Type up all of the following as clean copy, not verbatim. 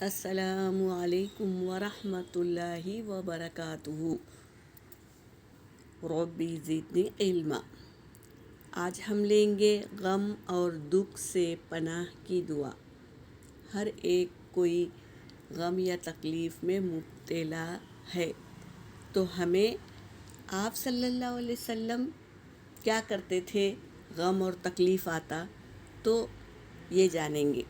السلام علیکم ورحمۃ اللہ وبرکاتہ۔ ربی زدنی علما۔ آج ہم لیں گے غم اور دکھ سے پناہ کی دعا۔ ہر ایک کوئی غم یا تکلیف میں مبتلا ہے، تو ہمیں آپ صلی اللہ علیہ وسلم کیا کرتے تھے غم اور تکلیف آتا تو یہ جانیں گے۔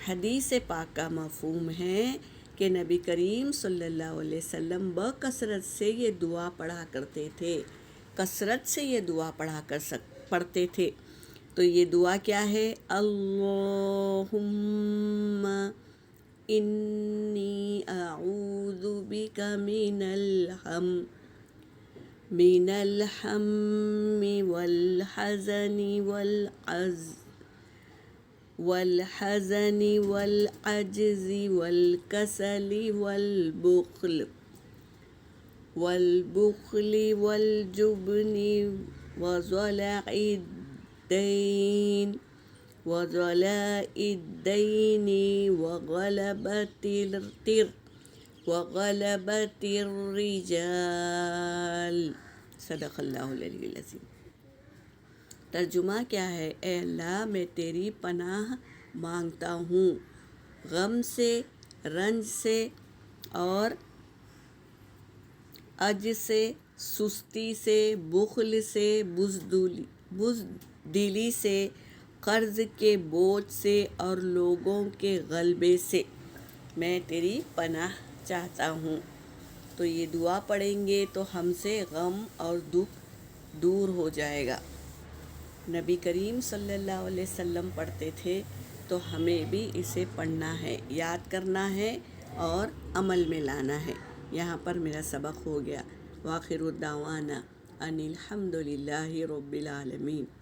حدیث پاک کا مفہوم ہے کہ نبی کریم صلی اللہ علیہ وسلم بکثرت سے یہ دعا پڑھا کرتے تھے، کثرت سے یہ دعا پڑھتے تھے۔ تو یہ دعا کیا ہے؟ اللہم انی اعوذ بک من الہم والحزن والعجز والکسل والبخل والجبن وضلاء الدین وغلبۃ الرجال۔ صدق اللہ العلی العظیم۔ ترجمہ کیا ہے؟ اے اللہ، میں تیری پناہ مانگتا ہوں غم سے، رنج سے اور عجز سے، سستی سے، بخل سے، بزدلی سے، قرض کے بوجھ سے اور لوگوں کے غلبے سے میں تیری پناہ چاہتا ہوں۔ تو یہ دعا پڑھیں گے تو ہم سے غم اور دکھ دور ہو جائے گا۔ نبی کریم صلی اللہ علیہ وسلم پڑھتے تھے تو ہمیں بھی اسے پڑھنا ہے، یاد کرنا ہے اور عمل میں لانا ہے۔ یہاں پر میرا سبق ہو گیا۔ وآخر الدعوانا ان الحمد للہ رب العالمین۔